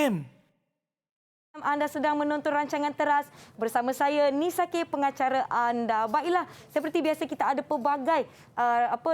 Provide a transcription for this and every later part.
PTN. Anda sedang menonton rancangan Teras bersama saya Nisa K, pengacara anda. Baiklah, seperti biasa kita ada pelbagai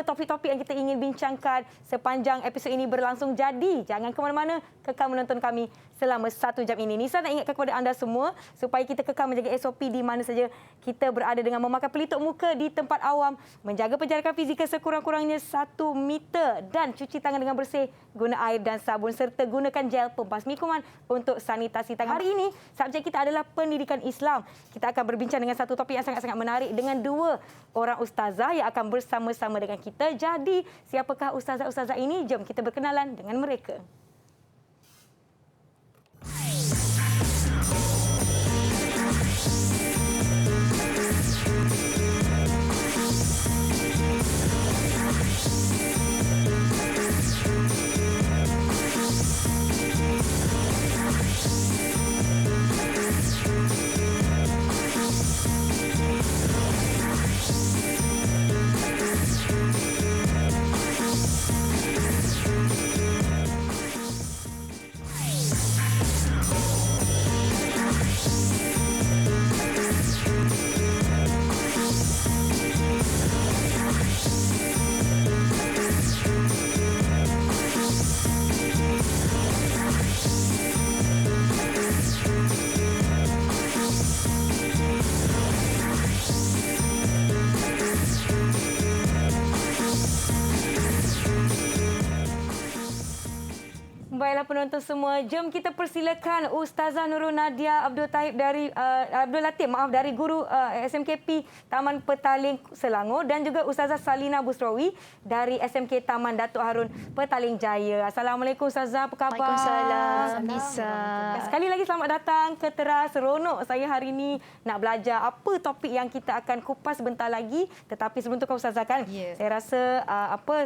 topik-topik yang kita ingin bincangkan sepanjang episod ini berlangsung. Jadi, jangan ke mana-mana, kekal menonton kami selama 1 jam ini. Nisa nak ingatkan kepada anda semua supaya kita kekal menjaga SOP di mana saja kita berada dengan memakai pelitup muka di tempat awam, menjaga penjarakan fizikal sekurang-kurangnya 1 meter dan cuci tangan dengan bersih, guna air dan sabun serta gunakan gel pembasmi kuman untuk sanitasi tangan. Hari ini subjek kita adalah pendidikan Islam. Kita akan berbincang dengan satu topik yang sangat-sangat menarik dengan 2 orang ustazah yang akan bersama-sama dengan kita. Jadi, siapakah ustazah-ustazah ini? Jom kita berkenalan dengan mereka. Baiklah penonton semua, jom kita persilakan Ustazah Nurul Nadia Abdul Tahib dari Abdul Latif, dari guru SMKP Taman Petaling Selangor, dan juga Ustazah Salina Busrawi dari SMK Taman Datuk Harun Petaling Jaya. Assalamualaikum Ustazah, apa khabar? Waalaikumsalam. Nisa. Sekali lagi selamat datang ke Teras. Seronok saya hari ini nak belajar apa topik yang kita akan kupas sebentar lagi. Tetapi sebelum tu Ustazah kan, saya rasa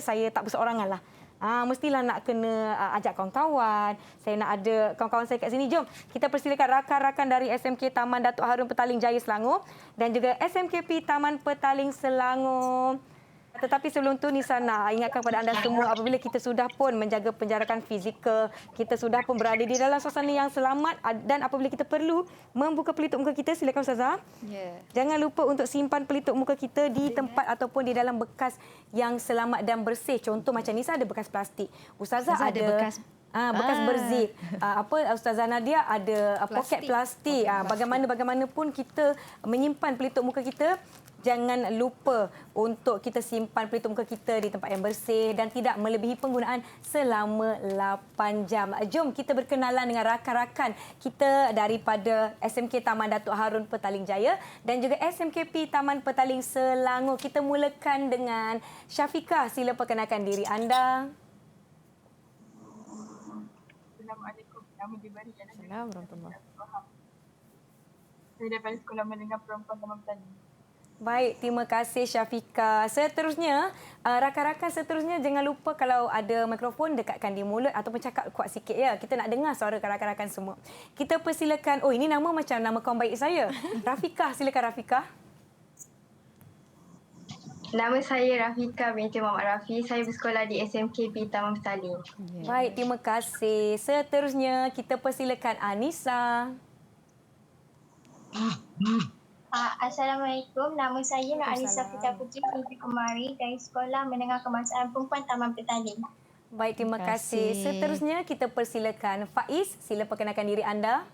saya tak berseorangan lah. Mestilah nak kena ajak kawan-kawan. Saya nak ada kawan-kawan saya kat sini. Jom kita persilakan rakan-rakan dari SMK Taman Datuk Harun Petaling Jaya Selangor dan juga SMKP Taman Petaling Selangor. Tetapi sebelum tu Nisa nak ingatkan kepada anda semua, apabila kita sudah pun menjaga penjarakan fizikal, kita sudah pun berada di dalam suasana yang selamat, dan apabila kita perlu membuka pelitup muka kita, silakan Ustazah. Jangan lupa untuk simpan pelitup muka kita di tempat ataupun di dalam bekas yang selamat dan bersih. Contoh macam Nisa ada bekas plastik. Ustazah ada bekas berzip. Ustazah Nadia ada poket plastik. Bagaimanapun kita menyimpan pelitup muka kita, jangan lupa untuk kita simpan pelitup muka kita di tempat yang bersih dan tidak melebihi penggunaan selama 8 jam. Jom kita berkenalan dengan rakan-rakan kita daripada SMK Taman Datuk Harun Petaling Jaya dan juga SMKP Taman Petaling Selangor. Kita mulakan dengan Syafiqah. Sila perkenalkan diri anda. Assalamualaikum. Nama diberi Assalamualaikum. Saya daripada Sekolah Menengah Perempuan Taman Petaling. Baik, terima kasih Syafiqah. Seterusnya, rakan-rakan seterusnya jangan lupa kalau ada mikrofon dekatkan di mulut ataupun cakap kuat sikit ya. Kita nak dengar suara rakan-rakan semua. Kita persilakan. Oh, ini nama macam nama kawan baik saya. Rafiqah, silakan Rafiqah. Nama saya Rafiqah binti Muhammad Rafi. Saya bersekolah di SMKP Taman Petaling. Baik, terima kasih. Seterusnya kita persilakan Anissa. Assalamualaikum. Nama saya Nur Anissa Pita Putri binti Kumari dari Sekolah Menengah Kebangsaan Perempuan Taman Petaling. Baik, terima kasih. Seterusnya kita persilakan Faiz. Sila perkenalkan diri anda.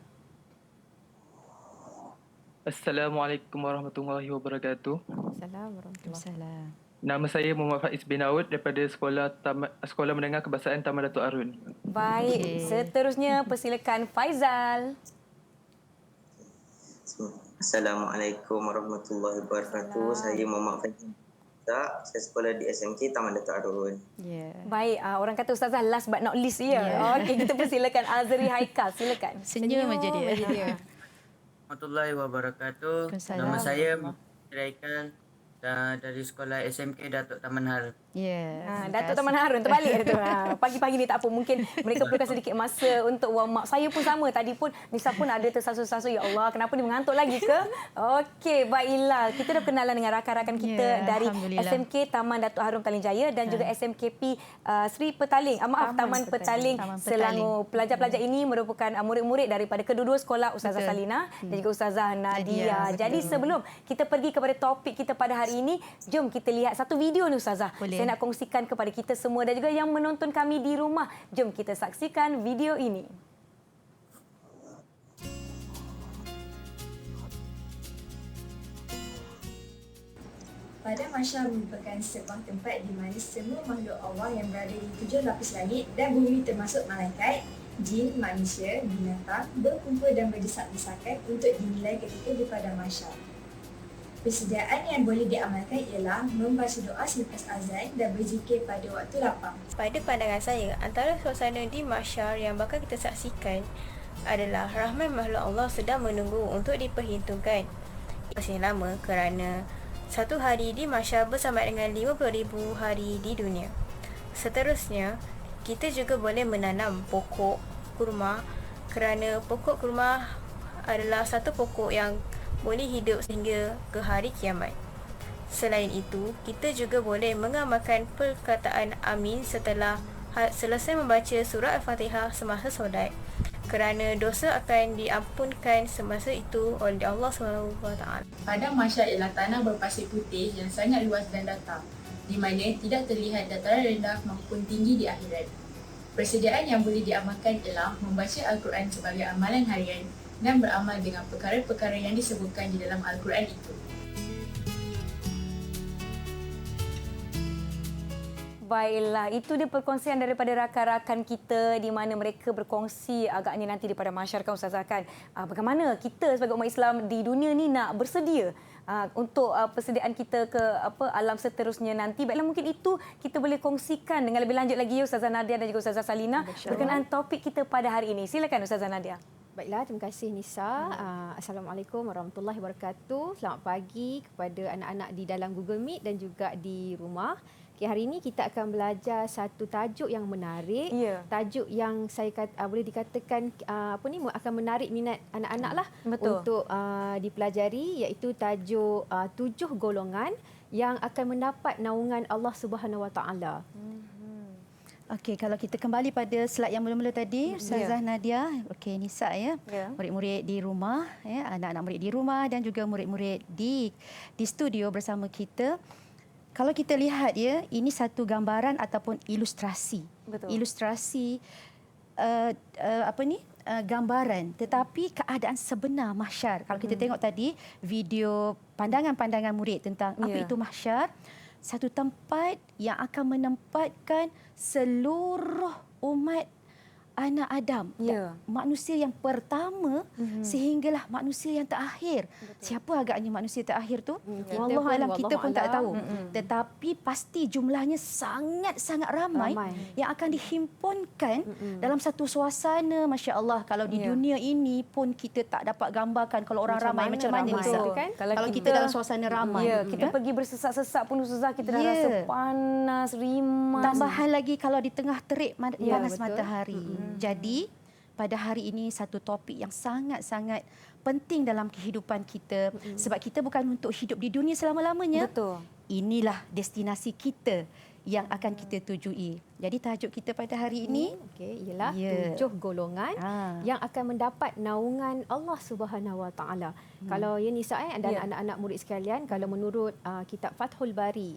Assalamualaikum warahmatullahi wabarakatuh. Assalamualaikum. Nama saya Muhammad Faiz bin Aud daripada Sekolah Menengah Kebangsaan Taman Datuk Harun. Baik, seterusnya persilakan Faizal. Assalamualaikum warahmatullahi wabarakatuh. Saya Muhammad Faiz. Saya sekolah di SMK Taman Datuk Harun. Baik, orang kata Ustazah last but not least ya. Okey, kita persilakan Azri Haikal. Silakan. Senyum aja dia. Warahmatullahi wabarakatuh. Nama saya Haikal. dari sekolah SMK Datuk Taman Harun. Datuk Taman Harun terbalik tu. Pagi-pagi ni tak apa, mungkin mereka perlukan sedikit masa untuk warm up. Saya pun sama, tadi pun Nisa pun ada tersasul-sasul, ya Allah kenapa dia mengantuk lagi ke? Okey, baiklah. Kita dah kenalan dengan rakan-rakan kita dari SMK Taman Datuk Harun Petaling Jaya dan juga SMKP Sri Petaling. Taman Petaling Selangor. Pelajar-pelajar ini merupakan murid-murid daripada kedua-dua sekolah Ustazah Salina dan juga Ustazah Nadia. Jadi sebelum kita pergi kepada topik kita pada hari ini, jom kita lihat satu video ni Ustazah. Saya nak kongsikan kepada kita semua dan juga yang menonton kami di rumah. Jom kita saksikan video ini. Pada Mahsyar merupakan sebuah tempat di mana semua makhluk Allah yang berada di 7 lapis langit dan bumi termasuk malaikat, jin, manusia, binatang berkumpul dan berdesak-desakan untuk dinilai ketika di Padang Mahsyar. Persediaan yang boleh diamalkan ialah membaca doa selepas azan dan berzikir pada waktu lapang. Pada pandangan saya, antara suasana di Mahsyar yang bakal kita saksikan adalah rahmat makhluk Allah sedang menunggu untuk diperhitungkan. Masih lama kerana satu hari di Mahsyar bersama dengan 50,000 hari di dunia. Seterusnya, kita juga boleh menanam pokok kurma kerana pokok kurma adalah satu pokok yang boleh hidup sehingga ke hari kiamat. Selain itu, kita juga boleh mengamalkan perkataan amin setelah selesai membaca surah Al-Fatihah semasa solat kerana dosa akan diampunkan semasa itu oleh Allah SWT. Padang Mahsyar ialah tanah berpasir putih yang sangat luas dan datar, di mana tidak terlihat dataran rendah maupun tinggi di akhirat. Persediaan yang boleh diamalkan ialah membaca Al-Quran sebagai amalan harian dan beramal dengan perkara-perkara yang disebutkan di dalam Al-Quran itu. Baiklah, itu dia perkongsian daripada rakan-rakan kita di mana mereka berkongsi agaknya nanti daripada masyarakat Ustazah kan. Bagaimana kita sebagai umat Islam di dunia ni nak bersedia untuk persediaan kita ke alam seterusnya nanti. Baiklah, mungkin itu kita boleh kongsikan dengan lebih lanjut lagi Ustazah Nadia dan juga Ustazah Salina berkenaan topik kita pada hari ini. Silakan Ustazah Nadia. Baiklah, terima kasih Nisa. Assalamualaikum warahmatullahi wabarakatuh. Selamat pagi kepada anak-anak di dalam Google Meet dan juga di rumah. Okay, hari ini kita akan belajar satu tajuk yang menarik. Tajuk yang saya boleh dikatakan akan menarik minat anak-anak lah untuk dipelajari, iaitu tajuk 7 golongan yang akan mendapat naungan Allah Subhanahu Wa Taala. Okey, kalau kita kembali pada slide yang mula-mula tadi, Ustazah Nadia, okey Nisa murid-murid di rumah, anak-anak murid di rumah dan juga murid-murid di studio bersama kita. Kalau kita lihat ini satu gambaran ataupun ilustrasi. Ilustrasi gambaran, tetapi keadaan sebenar mahsyar. Kalau kita tengok tadi video pandangan-pandangan murid tentang apa itu mahsyar, satu tempat yang akan menempatkan seluruh umat anak Adam, manusia yang pertama sehinggalah manusia yang terakhir. Siapa agaknya manusia terakhir tu? Wallahu alam, kita pun tak tahu. Tetapi pasti jumlahnya sangat-sangat ramai yang akan dihimpunkan dalam satu suasana. Masya Allah, kalau di dunia ini pun kita tak dapat gambarkan kalau orang ramai macam mana kan? Kalau kita dalam suasana ramai. Kita pergi bersesak-sesak pun Ustazah, kita dah rasa panas, rimas. Tambahan lagi kalau di tengah terik panas matahari. Jadi, pada hari ini satu topik yang sangat-sangat penting dalam kehidupan kita. Sebab kita bukan untuk hidup di dunia selama-lamanya. Inilah destinasi kita yang akan kita tujui. Jadi tajuk kita pada hari ini ialah 7 golongan yang akan mendapat naungan Allah Subhanahu Wa Taala. Kalau Nisa dan anak-anak murid sekalian, kalau menurut kitab Fathul Bari,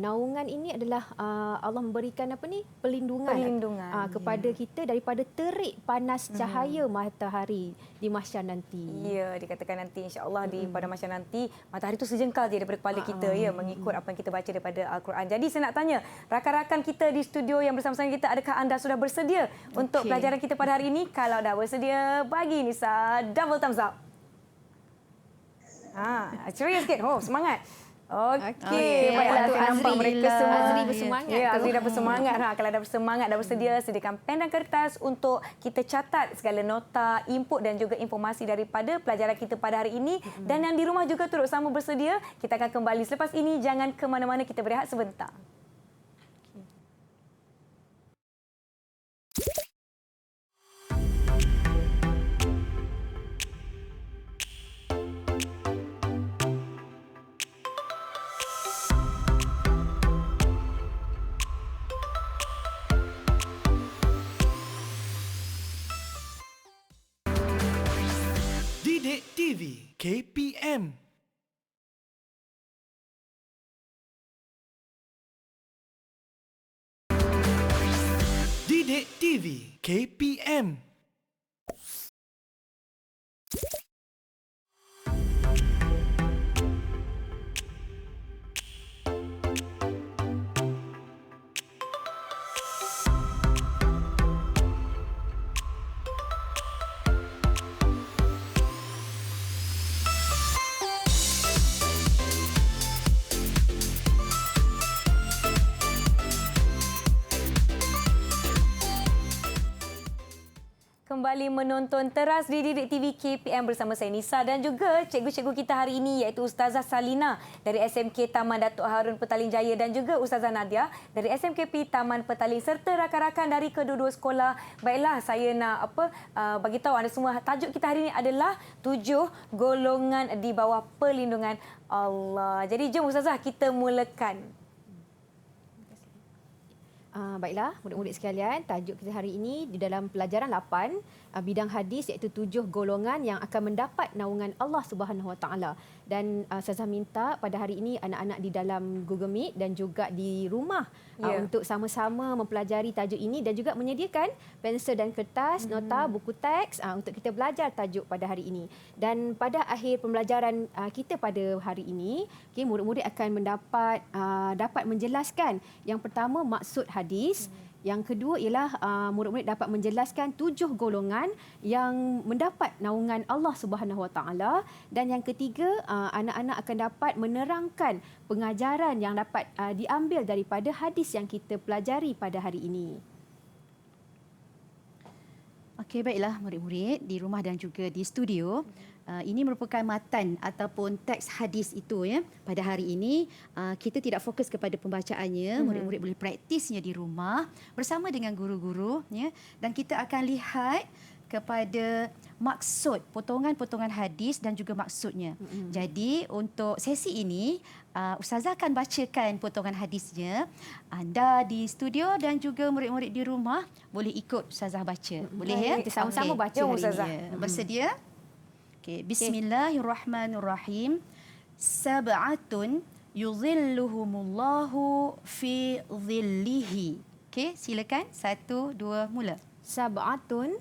naungan ini adalah Allah memberikan perlindungan kepada kita daripada terik panas cahaya matahari di mahsyar nanti. Ya, dikatakan nanti insya-Allah di pada mahsyar nanti matahari itu sejengkal je daripada kepala kita mengikut apa yang kita baca daripada Al-Quran. Jadi saya nak tanya rakan-rakan kita di studio yang bersama-sama kita, adakah anda sudah bersedia untuk pelajaran kita pada hari ini? Kalau dah bersedia, bagi Nisa double thumbs up. Ceria sikit. Semangat. Okey, baiklah, saya nampak mereka semua. Azri bersemangat. Ya, Azri dah bersemangat. Kalau dah bersemangat, dah bersedia, sediakan pen dan kertas untuk kita catat segala nota, input dan juga informasi daripada pelajaran kita pada hari ini. Dan yang di rumah juga turut sama bersedia. Kita akan kembali selepas ini. Jangan ke mana-mana, kita berehat sebentar. Didik TV KPM. Didik TV KPM. Kembali menonton teras di Didik TV KPM bersama saya Nisa dan juga cikgu-cikgu kita hari ini iaitu Ustazah Salina dari SMK Taman Datuk Harun Petaling Jaya dan juga Ustazah Nadia dari SMKP Taman Petaling serta rakan-rakan dari kedua-dua sekolah. Baiklah, saya nak bagi tahu anda semua, tajuk kita hari ini adalah 7 golongan di bawah perlindungan Allah. Jadi jom Ustazah kita mulakan. Baiklah, murid-murid sekalian, tajuk kita hari ini di dalam pelajaran 8 bidang hadis iaitu 7 golongan yang akan mendapat naungan Allah Subhanahu Wa Taala. Dan Ustazah minta pada hari ini anak-anak di dalam Google Meet dan juga di rumah untuk sama-sama mempelajari tajuk ini dan juga menyediakan pensel dan kertas, nota, buku teks untuk kita belajar tajuk pada hari ini. Dan pada akhir pembelajaran kita pada hari ini, murid-murid akan dapat menjelaskan yang pertama maksud hadis. Yang kedua ialah murid-murid dapat menjelaskan 7 golongan yang mendapat naungan Allah Subhanahu Wa Taala, dan yang ketiga anak-anak akan dapat menerangkan pengajaran yang dapat diambil daripada hadis yang kita pelajari pada hari ini. Okey, baiklah murid-murid di rumah dan juga di studio. Ini merupakan matan ataupun teks hadis itu ya. Pada hari ini kita tidak fokus kepada pembacaannya, murid-murid boleh praktisnya di rumah bersama dengan guru-guru ya. Dan kita akan lihat kepada maksud potongan-potongan hadis dan juga maksudnya. Jadi untuk sesi ini Ustazah akan bacakan potongan hadisnya. Anda di studio dan juga murid-murid di rumah boleh ikut Ustazah baca. Boleh ya? Kita sama-sama baca hari ini. Bersedia? Okay. Bismillahirrahmanirrahim. Sab'atun yuzilluhumullahu fi zillihi. Okey, silakan. 1, 2, mula. Sab'atun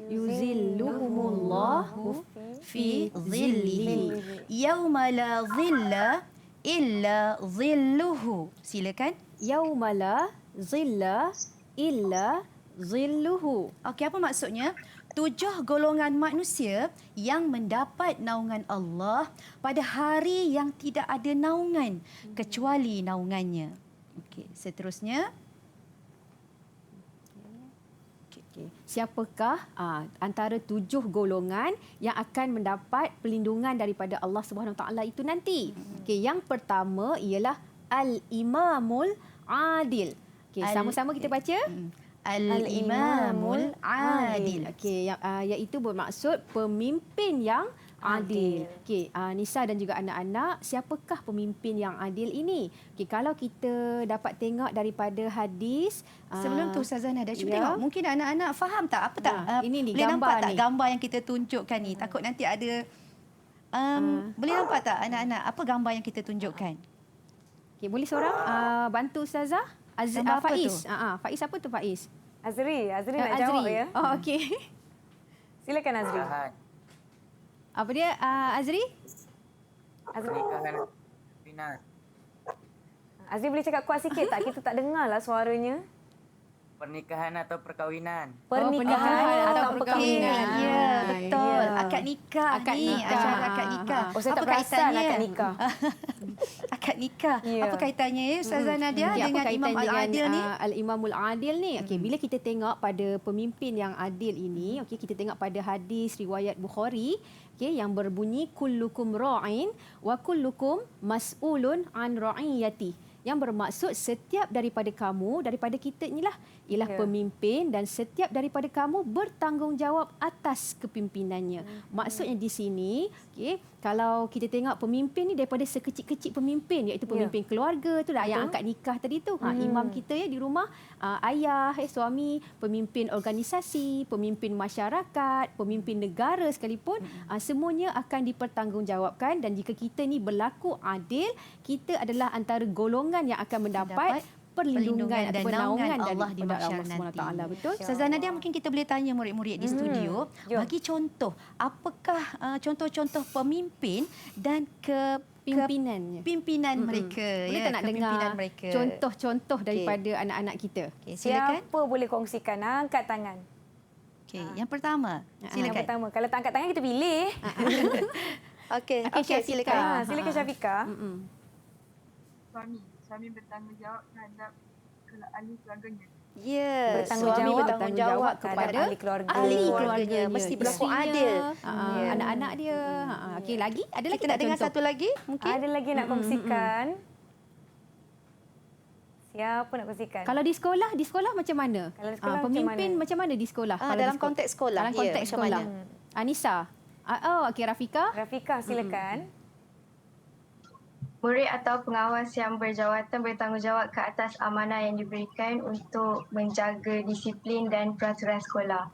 yuzilluhumullahu fi zillihi. Yauma la zilla illa zilluhu. Silakan. Yauma la zilla illa zilluhu. Okey, apa maksudnya? 7 golongan manusia yang mendapat naungan Allah pada hari yang tidak ada naungan kecuali naungannya. Okey, seterusnya. Siapakah antara 7 golongan yang akan mendapat perlindungan daripada Allah Subhanahu Wa Taala itu nanti? Okey, yang pertama ialah al-imamul adil. Okey, sama-sama kita baca. Al-imamul adil. Okey, iaitu bermaksud pemimpin yang adil. Okey, Nisa dan juga anak-anak, siapakah pemimpin yang adil ini? Okey, kalau kita dapat tengok daripada hadis, sebelum tu Ustazah Nadia cuba tengok. Mungkin anak-anak faham tak apa tak? Ini ni boleh gambar nampak tak ni. gambar yang kita tunjukkan ni? Takut nanti ada boleh nampak tak anak-anak apa gambar yang kita tunjukkan? Okey, boleh seorang bantu Ustazah? Faiz. Faiz apa tu Faiz? Azri nak jawab ya. Oh, okey. Silakan Azri. Apa dia Azri? Pernikahan Pina. Azri boleh cakap kuat sikit tak? Kita tak dengarlah suaranya. Pernikahan atau perkawinan? Pernikahan atau perkahwinan. Ya, betul. Ya. Akad nikah Akad ni, nikah. acara akad nikah. Oh, saya tak Apa perasan kaitannya? akad nikah. Akad nikah. Ya. Apa kaitannya ya Ustazah Nadia Okey, dengan apa Imam kaitan Al-Adil ni? Al-Imamul Adil ni. Okey, bila kita tengok pada pemimpin yang adil ini, okey, kita tengok pada hadis riwayat Bukhari, okey, yang berbunyi kullukum ra'in wa kullukum mas'ulun an ra'iyati. Yang bermaksud setiap daripada kamu, daripada kita inilah ialah pemimpin dan setiap daripada kamu bertanggungjawab atas kepimpinannya. Maksudnya di sini, okey, kalau kita tengok pemimpin ni daripada sekecil-kecil pemimpin, iaitu pemimpin keluarga tu lah yang angkat nikah tadi tu. Imam kita ya di rumah, ayah, suami, pemimpin organisasi, pemimpin masyarakat, pemimpin negara sekalipun, semuanya akan dipertanggungjawabkan dan jika kita ni berlaku adil, kita adalah antara golongan yang akan mendapat perlindungan dan ataupun naungan naungan Allah di daripada mahsyar Allah nanti. SWT. Betul? Ustazah Nadia, mungkin kita boleh tanya murid-murid di studio, bagi contoh, apakah contoh-contoh pemimpin dan pimpinan mereka, Boleh tak nak dengar mereka. contoh-contoh daripada anak-anak kita? Okay, silakan. Siapa boleh kongsikan? Angkat tangan. Okey, yang pertama, Yang silakan. pertama. Kalau tak angkat tangan, kita pilih. Okey, Syafiqah. silakan. Silakan Syafiqah. Suami bertanggungjawab terhadap ahli keluarganya. Ya, Bertanggungjawab suami bertanggungjawab kepada kepada ahli keluarga. ahli keluarganya. Mesti berlaku adil. Anak-anak dia. Okey, lagi ada lagi Kita nak dengar contoh? satu lagi mungkin? Ada lagi nak kongsikan? Siapa nak kongsikan? Kalau di sekolah macam mana? Kalau di sekolah pemimpin macam mana di sekolah? Kalau dalam di konteks sekolah. Dalam konteks macam sekolah. mana? Anissa. Okey, Rafika. Rafika, silakan. Murid atau pengawas yang berjawatan bertanggungjawab ke atas amanah yang diberikan untuk menjaga disiplin dan peraturan sekolah.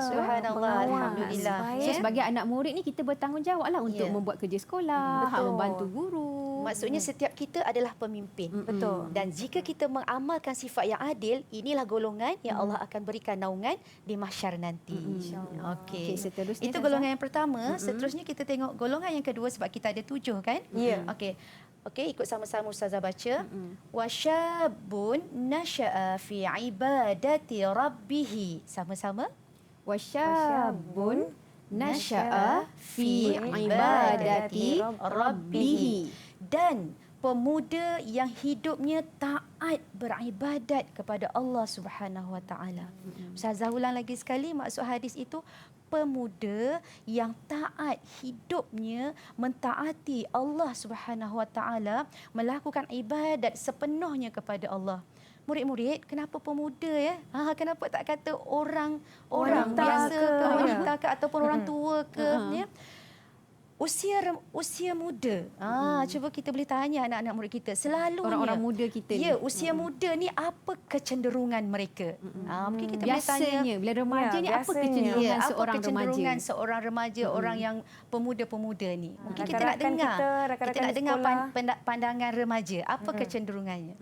Subhanallah, alhamdulillah. So, sebagai anak murid ni kita bertanggungjawablah untuk membuat kerja sekolah, membantu guru. Maksudnya setiap kita adalah pemimpin. Betul. Dan jika kita mengamalkan sifat yang adil, inilah golongan yang Allah akan berikan naungan di mahsyar nanti. Okey. Okey, seterusnya, Itu Ustazah. golongan yang pertama. Seterusnya kita tengok golongan yang kedua sebab kita ada 7 kan? Ya. Okey. Okey, ikut sama-sama Ustazah baca. Wa syabun nasya'a fi ibadati rabbih. Sama-sama. Wa syabun nasya'a fi ibadati rabbih. Dan pemuda yang hidupnya taat beribadat kepada Allah Subhanahu Wa Taala. Ustazah ulang lagi sekali, maksud hadis itu pemuda yang taat hidupnya mentaati Allah Subhanahu Wa Taala, melakukan ibadat sepenuhnya kepada Allah. Murid-murid, kenapa pemuda ya? Kenapa tak kata orang biasa ke, wanita ke ataupun orang tua ke ya? Usia muda. Cuba kita boleh tanya anak-anak murid kita. Selalunya Orang-orang muda kita ni. Ya, usia muda ni apa kecenderungan mereka? Mungkin kita boleh tanya. Biasanya bila remaja ni apa kecenderungan apa seorang kecenderungan remaja? seorang remaja, orang yang pemuda-pemuda ni? Mungkin kita nak Rakan-rakan dengar. kita, rakan-rakan Kita nak di dengar sekolah. pandangan remaja. Apa kecenderungannya?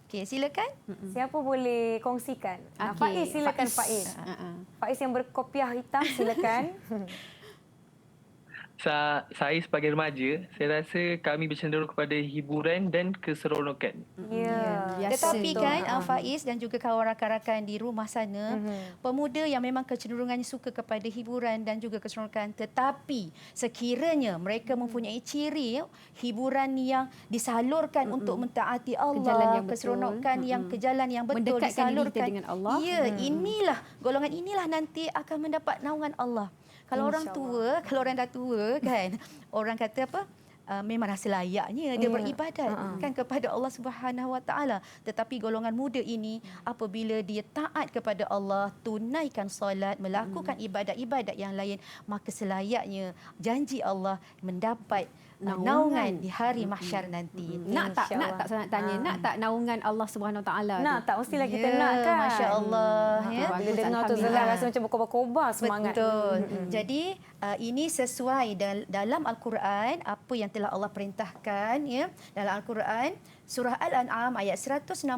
Okey, silakan. Siapa boleh kongsikan? Okey, Faiz, silakan Faiz. Faiz. Faiz yang berkopiah hitam, silakan. Saya sebagai remaja, saya rasa kami bercenderung kepada hiburan dan keseronokan. Ya. Biasa Tetapi tu. kan Faiz dan juga kawan rakan-rakan di rumah sana, pemuda yang memang kecenderungannya suka kepada hiburan dan juga keseronokan, tetapi sekiranya mereka mempunyai ciri hiburan yang disalurkan untuk mentaati Ke jalan Allah, yang betul. keseronokan yang ke jalan yang betul Mendekatkan diri kita disalurkan dengan Allah. Ya, inilah golongan inilah nanti akan mendapat naungan Allah. Kalau orang tua, kalau orang dah tua kan, orang kata apa? Memang rasa layaknya dia beribadat kan kepada Allah Subhanahu Wa Taala. Tetapi golongan muda ini apabila dia taat kepada Allah, tunaikan solat, melakukan ibadat-ibadat yang lain, maka selayaknya janji Allah mendapat naungan di hari mahsyar nanti. Nak tak saya nak tanya, nak tak naungan Allah Subhanahu Wa Taala? Nak tak? Mestilah kita nak kan? Masya-Allah ya. Bila dengar tu Zala rasa macam berkobar-kobar semangat. Betul. Jadi ini sesuai dalam Al-Quran apa yang telah Allah perintahkan ya. Dalam Al-Quran surah Al-An'am ayat 162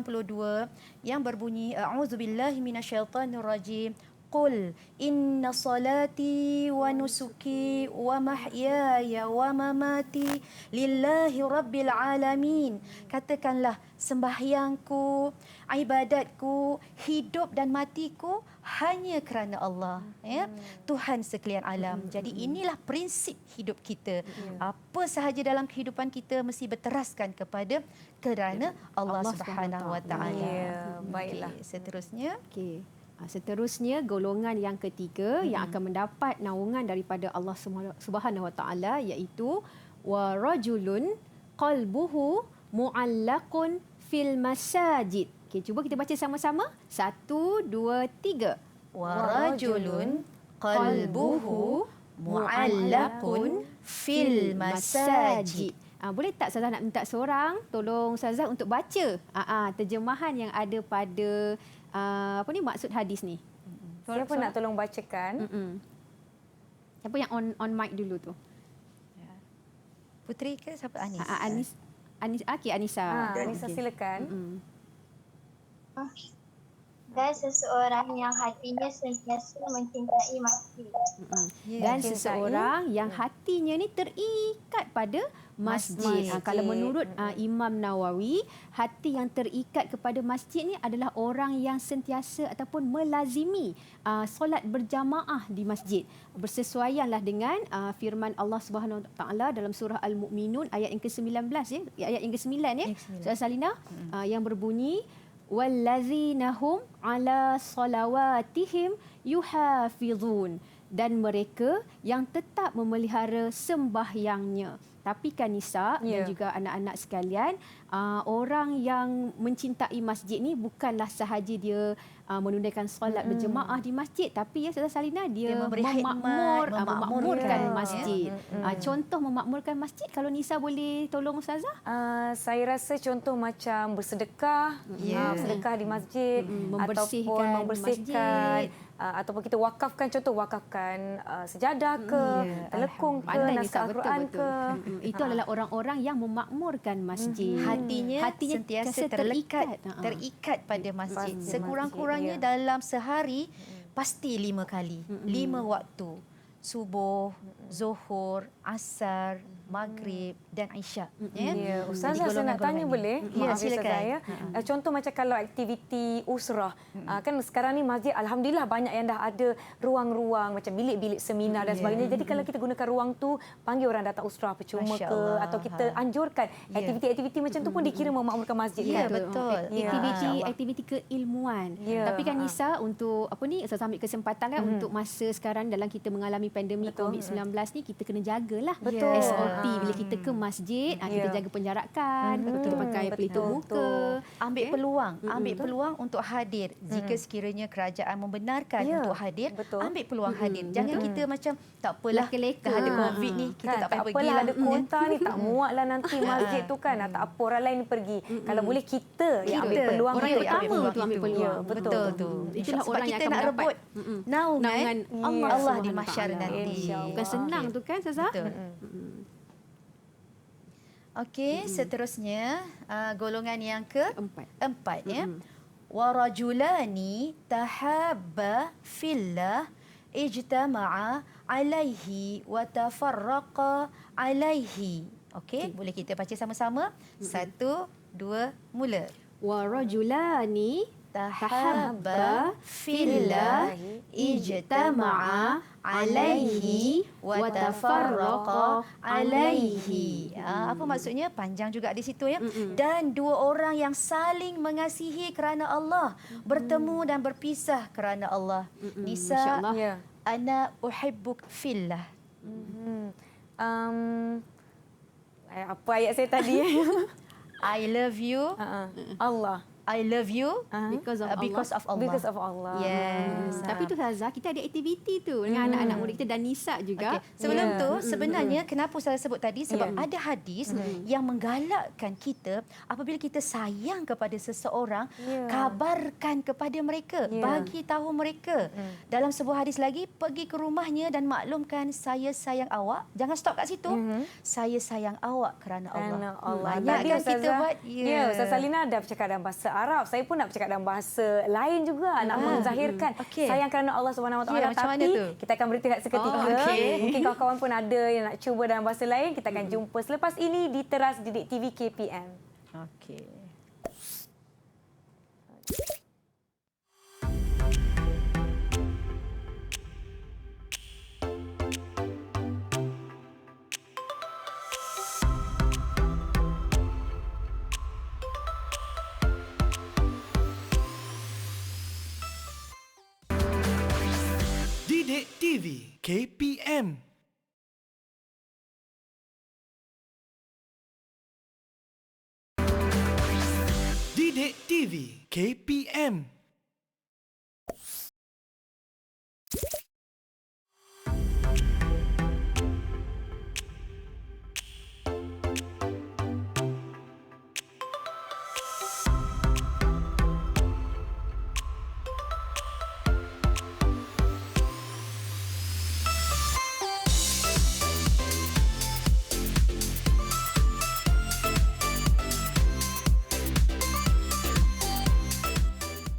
yang berbunyi a'udzubillahi minasyaitonirrajim. Qul inna salati wa nusuki wa mahyaya wa mamati lillahi rabbil alamin. Katakanlah, sembahyangku, ibadatku, hidup dan matiku hanya kerana Allah, ya, Tuhan sekalian alam. Jadi inilah prinsip hidup kita. Apa sahaja dalam kehidupan kita mesti berteraskan kepada kerana Allah Subhanahu Wa Taala. Ya, baiklah. Seterusnya. Seterusnya, golongan yang ketiga yang akan mendapat naungan daripada Allah Subhanahu Wa Taala iaitu wa rajulun qalbuhu mu'allaqun fil masajid. Okey, cuba kita baca sama-sama. 1 2 3. Wa rajulun qalbuhu mu'allaqun fil masajid. Boleh tak Ustazah nak minta seorang tolong Ustazah untuk baca terjemahan yang ada pada maksud hadis ni. Siapa nak tolong bacakan? Siapa yang on mic dulu tu? Puteri ke siapa? Anissa. Anissa silakan. Dan seseorang yang hatinya sentiasa mencintai masjid. Dan seseorang yang hatinya ni terikat pada masjid. Kalau menurut Imam Nawawi, hati yang terikat kepada masjid ni adalah orang yang sentiasa ataupun melazimi solat berjamaah di masjid. Bersesuaianlah dengan firman Allah Subhanahu Wa Taala dalam surah Al-Mu'minun ayat yang ke-19 ya, ayat yang ke-9 ya. Surah Salina yang berbunyi wallazina hum ala salawatihim yuhafizun, dan mereka yang tetap memelihara sembahyangnya. Tapi kan Nisa dan juga anak-anak sekalian, orang yang mencintai masjid ni bukanlah sahaja dia menunaikan solat berjemaah di masjid, tapi ya Ustazah Salina dia memakmurkan masjid. Contoh memakmurkan masjid, kalau Nisa boleh tolong Ustazah? Saya rasa contoh macam bersedekah, bersedekah di masjid, ataupun membersihkan ataupun kita wakafkan sejadah ke, telekung ke, naskah Al-Quran ke. Itu adalah orang-orang yang memakmurkan masjid. Hatinya sentiasa terikat pada masjid. Sekurang-kurangnya dalam sehari pasti 5 kali, 5 waktu. Subuh, Zuhur, Asar, Maghrib dan Isyak. Ustazah, saya nak tanya boleh? Ya, silakan. Contoh macam kalau aktiviti usrah. Kan sekarang ni masjid Alhamdulillah banyak yang dah ada ruang-ruang macam bilik-bilik seminar dan sebagainya. Jadi kalau kita gunakan ruang tu, panggil orang datang usrah percuma ke, atau kita anjurkan aktiviti-aktiviti macam tu pun dikira memakmurkan masjid. Ya, betul. Aktiviti keilmuan. Tapi kan Nisa, untuk Ustazah ambil kesempatan kan untuk masa sekarang dalam kita mengalami pandemik COVID-19 ni, kita kena jagalah SOP bila kita ke masjid, kita jaga penjarakan, kita pakai pelitup muka. Ambil peluang untuk hadir. Jika sekiranya kerajaan membenarkan untuk hadir, ambil peluang hadir. Jangan kita macam tak apalah, dah ada COVID ni, kita tak payah pergi lah. Ada kuota ni, tak muatlah nanti masjid tu kan. Tak apa, orang lain pergi. Kalau boleh kita yang ambil peluang. Orang yang pertama tu ambil peluang. Betul tu. Itulah orang yang kita akan nak rebut naungan Allah di mahsyar nanti. Bukan senang tu kan Ustazah? Okey, seterusnya golongan yang keempat ya. Wa rajulani tahabba fillah ijtama'a alaihi wa tafarraqa alaihi. Okey, boleh kita baca sama-sama? 1 2 mula. Wa rajulani tahabba fillah ijtama'a alaihi wa tafarraqa alaihi. Apa maksudnya? Panjang juga di situ ya. Dan 2 orang yang saling mengasihi kerana Allah, bertemu dan berpisah kerana Allah. Nisa, ana uhibbuk fillah. Apa ayat saya tadi? I love you Allah. I love you because of Allah. Because of Allah. Yes. Tapi tu Ustazah, kita ada aktiviti tu dengan anak-anak murid kita dan Nisa juga. Sebelum tu, sebenarnya kenapa saya sebut tadi? Sebab ada hadis yang menggalakkan kita apabila kita sayang kepada seseorang, kabarkan kepada mereka, bagi tahu mereka. Dalam sebuah hadis lagi, pergi ke rumahnya dan maklumkan, saya sayang awak. Jangan stop kat situ. Saya sayang awak kerana Allah. Allah. Banyak kan kita buat. Ustaz Salina ada bercakap dalam bahasa Arab. Saya pun nak bercakap dalam bahasa lain juga, nak menzahirkan sayang kerana Allah Subhanahu Wa Taala. macam mana tu? Kita akan berhenti seketika. Mungkin kawan-kawan pun ada yang nak cuba dalam bahasa lain. Kita akan jumpa selepas ini di Teras Didik TV KPM. Okey. Didik TV KPM. Didik TV KPM.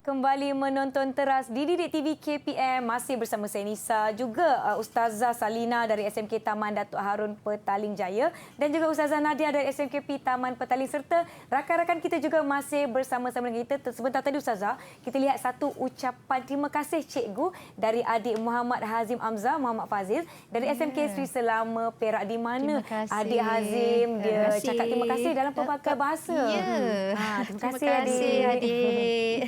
Kembali menonton Teras di Didik TV KPM, masih bersama saya Nisa, juga Ustazah Salina dari SMK Taman Datuk Harun Petaling Jaya dan juga Ustazah Nadia dari SMKP Taman Petaling, serta rakan-rakan kita juga masih bersama-sama dengan kita. Sebentar tadi Ustazah, kita lihat satu ucapan terima kasih cikgu dari adik Muhammad Hazim Amzah, Muhammad Fazil dari SMK Sri Selama Perak, di mana adik Hazim dia cakap terima kasih dalam pelbagai bahasa. Terima kasih adik.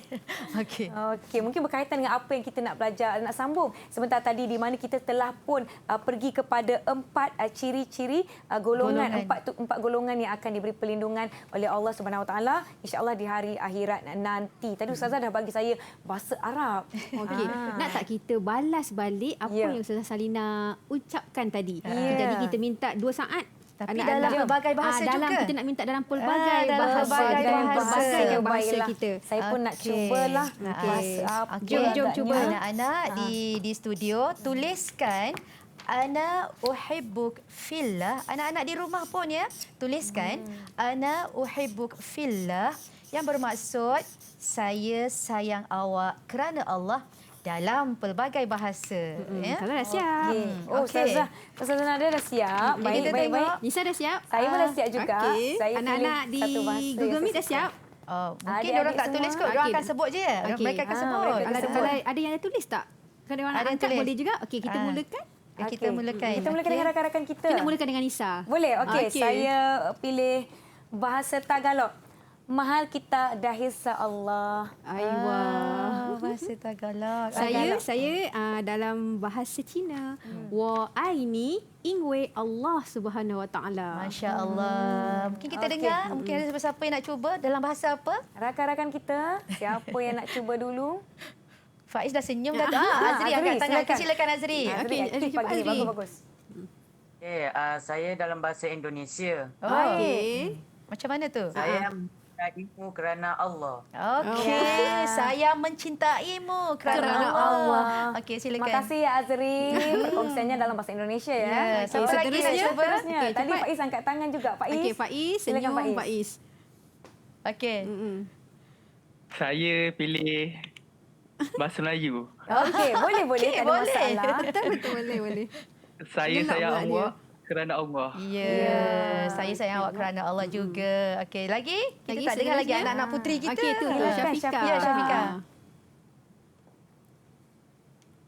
Okey, mungkin berkaitan dengan apa yang kita nak belajar, nak sambung sebentar tadi, di mana kita telah pun pergi kepada 4 ciri-ciri golongan. Empat golongan yang akan diberi perlindungan oleh Allah Subhanahu Wa Taala insya-Allah di hari akhirat nanti. Tadi Ustazah dah bagi saya bahasa Arab. Okey, nak tak kita balas balik apa yang Ustazah Salina ucapkan tadi. Jadi kita minta 2 saat. Tapi dalam pelbagai bahasa dalam juga. Kita nak minta dalam pelbagai bahasa kita. Saya pun nak cubalah. Jom cuba. Anak-anak di studio tuliskan ana uhibbuk fillah. Anak-anak di rumah pun ya, tuliskan ana uhibbuk fillah, yang bermaksud saya sayang awak kerana Allah, dalam pelbagai bahasa. Kalau dah siap. Ustazah Nadia dah siap. Baik. Nisa dah siap. Saya pun dah siap juga. Saya anak-anak di Google Meet dah siap. Mungkin orang tak tulis kot. Orang akan sebut je. Mereka akan sebut. Kalau ada yang dah tulis tak? Kalau orang nak angkat boleh juga. Okey, kita mulakan. Kita mulakan. Kita mulakan dengan rakan-rakan kita. Kita mulakan dengan Nisa. Boleh? Okey. Saya pilih bahasa Tagalog. Mahal kita dahisa Allah. Aywa. Bahasa Tagalog. Saya dalam bahasa Cina. Wa aini ingwe Allah Subhanahu Wa Taala. Masya-Allah. Mungkin kita dengar, mungkin ada siapa-siapa yang nak cuba dalam bahasa apa? Rakan-rakan kita, siapa yang nak cuba dulu? Faiz dah senyum dah. Azri angkat tangan. Silakan Azri. Okey, bagus. Okey, saya dalam bahasa Indonesia. Okey. Macam mana tu? Saya mencintaimu kerana Allah. Okey, saya mencintaimu kerana Allah. Okey, silakan. Terima kasih ya Azri. Perkongsiannya dalam bahasa Indonesia ya. Siapa lagi nak cuba? Tadi Faiz angkat tangan juga. Faiz. Okey, Faiz, senyum Faiz. Okey. Saya pilih bahasa Melayu. Okey, boleh. Tak ada masalah. Betul, boleh. Saya sayang awak kerana Allah. Saya sayang awak kerana Allah juga. Okey, lagi? Kita tak dengar lagi anak-anak puteri kita. Okey, tu Syafiqah. Ya, Syafiqah.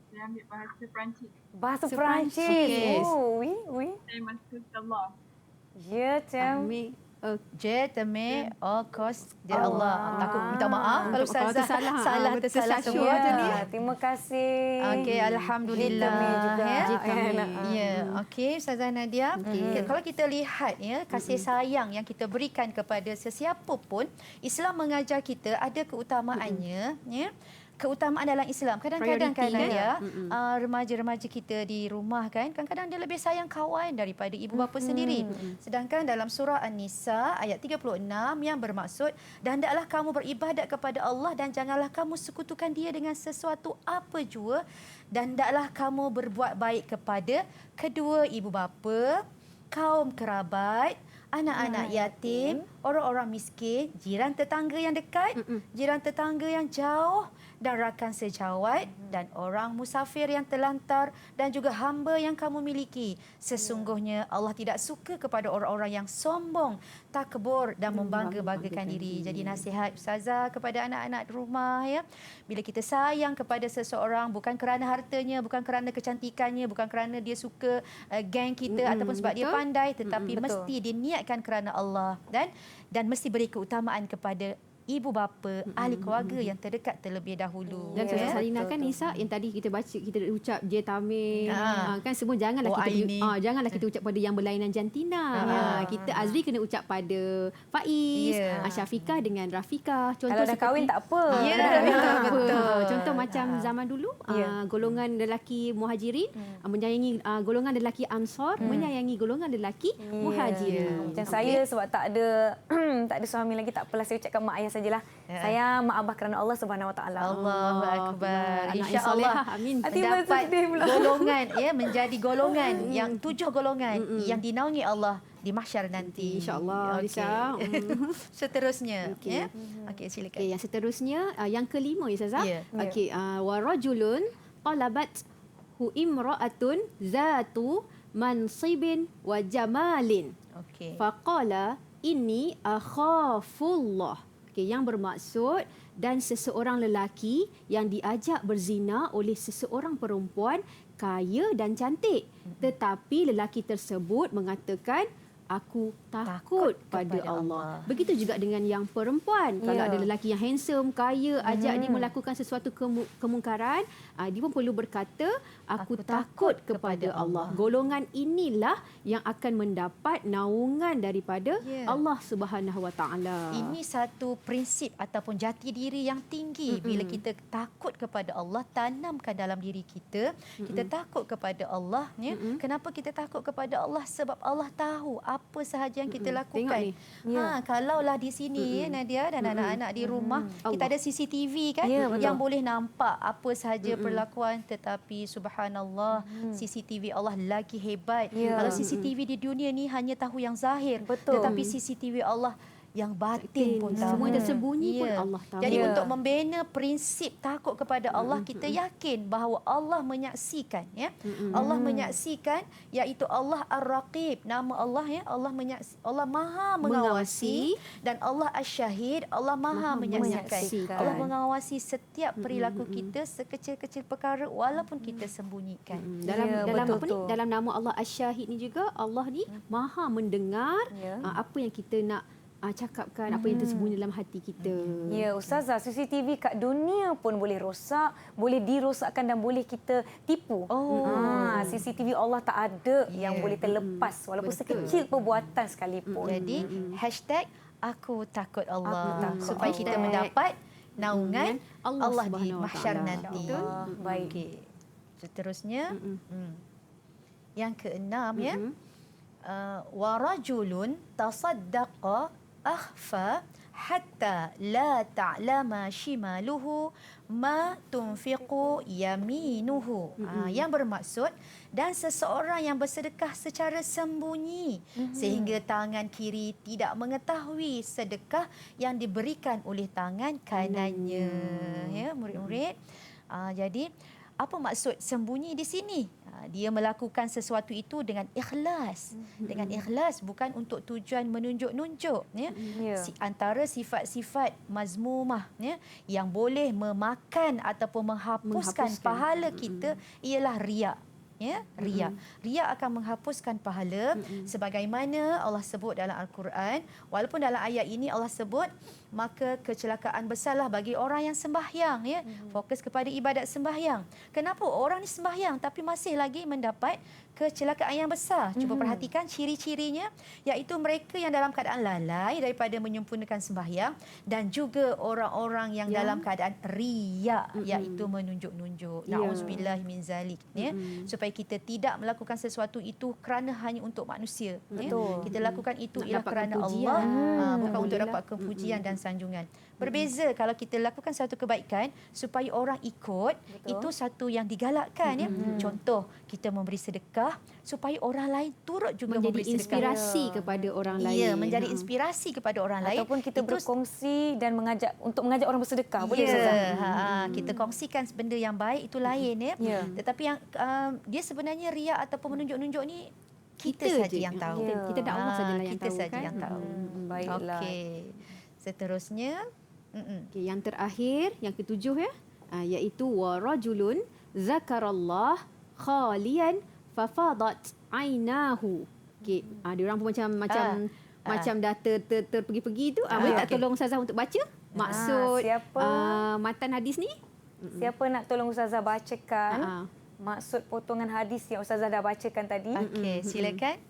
Saya ambil bahasa Perancis. Bahasa Perancis. Oui. Saya masuk Allah. Ya, Cem. Je teme kos dia Allah. Aku minta maaf kalau Ustazah salah tersalah semua tadi. Terima kasih. Okey, alhamdulillah. Ya, okey Ustazah Nadia. Kalau kita lihat ya, kasih sayang yang kita berikan kepada sesiapa pun, Islam mengajar kita ada keutamaannya, ya. Keutamaan dalam Islam. Kadang-kadang kan Nadia, remaja-remaja kita di rumah kan, kadang-kadang dia lebih sayang kawan daripada ibu bapa sendiri. Sedangkan dalam surah An-Nisa ayat 36 yang bermaksud, dan hendaklah kamu beribadat kepada Allah dan janganlah kamu sekutukan dia dengan sesuatu apa jua, dan hendaklah kamu berbuat baik kepada kedua ibu bapa, kaum kerabat, anak-anak yatim, orang-orang miskin, jiran tetangga yang dekat, jiran tetangga yang jauh, dan rakan sejawat, dan orang musafir yang terlantar, dan juga hamba yang kamu miliki. Sesungguhnya Allah tidak suka kepada orang-orang yang sombong, takbur dan membangga-banggakan diri. Jadi nasihat Ustazah kepada anak-anak di rumah, ya, bila kita sayang kepada seseorang bukan kerana hartanya, bukan kerana kecantikannya, bukan kerana dia suka geng kita ataupun sebab dia pandai, tetapi mesti diniatkan kerana Allah, dan mesti beri keutamaan kepada ibu bapa, ahli keluarga yang terdekat terlebih dahulu. Dan Ustazah Salina kan Nisa yang tadi kita baca, kita ucap je tamim, kan semua janganlah janganlah kita ucap pada yang berlainan jantina. Kita Azri kena ucap pada Faiz, Syafiqah dengan Rafiqah. Contoh kalau dah kahwin tak apa. Betul. Contoh macam zaman dulu, golongan lelaki muhajirin menyayangi golongan lelaki ansar, menyayangi golongan lelaki muhajirin. Macam saya sebab tak ada suami lagi, tak apalah, saya ucapkan mak ayah sajalah. Saya mak abah kerana Allah Subhanahu Wa Taala. Allahu akbar. Insya-Allah amin. Mendapat golongan, ya, menjadi golongan yang 7 golongan yang dinaungi Allah di mahsyar nanti. Insya-Allah. Seterusnya, ya. Okey, silakan. Yang seterusnya yang kelima, ya Ustazah. Okey, wa rajulun talabat hu imra'atun zatu mansibin wa jamalin. Okey. Faqala inni akhafullah. Yang bermaksud, dan seseorang lelaki yang diajak berzina oleh seseorang perempuan kaya dan cantik, tetapi lelaki tersebut mengatakan aku takut pada Allah. Begitu juga dengan yang perempuan. Kalau ada lelaki yang handsome, kaya, ajak dia melakukan sesuatu kemungkaran, dia pun perlu berkata, aku takut kepada Allah. Golongan inilah yang akan mendapat naungan daripada Allah Subhanahu Wa Taala. Ini satu prinsip ataupun jati diri yang tinggi. Bila kita takut kepada Allah, tanamkan dalam diri kita, kita takut kepada Allah. Ya. Kenapa kita takut kepada Allah? Sebab Allah tahu apa sahaja yang kita lakukan. Kalaulah di sini, Nadia dan anak-anak di rumah, kita ada CCTV kan, yang boleh nampak apa sahaja perlakuan, tetapi subhanallah, CCTV Allah lagi hebat. Kalau CCTV di dunia ni hanya tahu yang zahir, tetapi CCTV Allah yang batin pun tahu. Semua yang tersembunyi pun Allah tahu. Jadi untuk membina prinsip takut kepada Allah, kita yakin bahawa Allah menyaksikan, ya. Allah menyaksikan, iaitu Allah Ar-Raqib. Nama Allah, ya, Allah Maha mengawasi, dan Allah Asy-Syahid, Allah Maha menyaksikan. Allah mengawasi setiap perilaku kita, sekecil-kecil perkara walaupun kita sembunyikan. Dalam nama Allah Asy-Syahid ni juga, Allah ni Maha mendengar apa yang kita nak cakapkan, apa yang tersembunyi dalam hati kita. Ya, Ustazah, CCTV kat dunia pun boleh rosak, boleh dirosakkan dan boleh kita tipu. CCTV Allah tak ada yang boleh terlepas walaupun sekecil perbuatan sekalipun. Jadi #aku takut Allah, supaya kita mendapat naungan Allah di mahsyar nanti. Baik. Okay. Seterusnya, yang keenam, ya. Wa rajulun tasaddaqa akhfa hatta la ta'lama shimaluhu ma tunfiqu yaminuhu. Yang bermaksud, dan seseorang yang bersedekah secara sembunyi sehingga tangan kiri tidak mengetahui sedekah yang diberikan oleh tangan kanannya. Ya, murid-murid. Jadi apa maksud sembunyi di sini? Dia melakukan sesuatu itu dengan ikhlas. Dengan ikhlas, bukan untuk tujuan menunjuk-nunjuk. Ya. Antara sifat-sifat mazmumah, ya, yang boleh memakan ataupun menghapuskan pahala kita ialah riak. Ya, riak. Riak akan menghapuskan pahala, sebagaimana Allah sebut dalam Al-Quran. Walaupun dalam ayat ini Allah sebut, maka kecelakaan besarlah bagi orang yang sembahyang, ya. Fokus kepada ibadat sembahyang. Kenapa orang ni sembahyang tapi masih lagi mendapat kecelakaan yang besar? Cuba perhatikan ciri-cirinya, iaitu mereka yang dalam keadaan lalai daripada menyempurnakan sembahyang, dan juga orang-orang yang dalam keadaan riak, iaitu menunjuk-nunjuk. Na'udzubillah min zalik, ya. Supaya supaya kita tidak melakukan sesuatu itu kerana hanya untuk manusia. Betul. Kita lakukan itu Nak ialah dapat kerana kepujian. Allah, bukan untuk Alhamdulillah. dapat kepujian dan sanjungan. Berbeza kalau kita lakukan satu kebaikan supaya orang ikut, itu satu yang digalakkan ya. Contoh, kita memberi sedekah supaya orang lain turut juga Menjadi memberi sedekah. inspirasi kepada orang lain. Ya, menjadi inspirasi kepada orang lain. Ataupun kita berkongsi dan mengajak orang bersedekah. Boleh Ya, Ustazah? kita kongsikan benda yang baik itu lain ya. Ya. Tetapi yang dia sebenarnya riak ataupun menunjuk-nunjuk ni kita saja je yang tahu. Kita dan Allah sajalah yang kita tahu saja kan. yang tahu. Baiklah. Okey. Seterusnya, Okey, yang terakhir, yang ketujuh ya, iaitu warajulun zakarallah khalian fafadat ainahu. Okey, dia orang pun macam dah terpergi-pergi tu. Boleh tak tolong Ustazah untuk baca maksud siapa? matan hadis ni? Siapa nak tolong Ustazah bacakan maksud potongan hadis yang Ustazah dah bacakan tadi? Okey, silakan.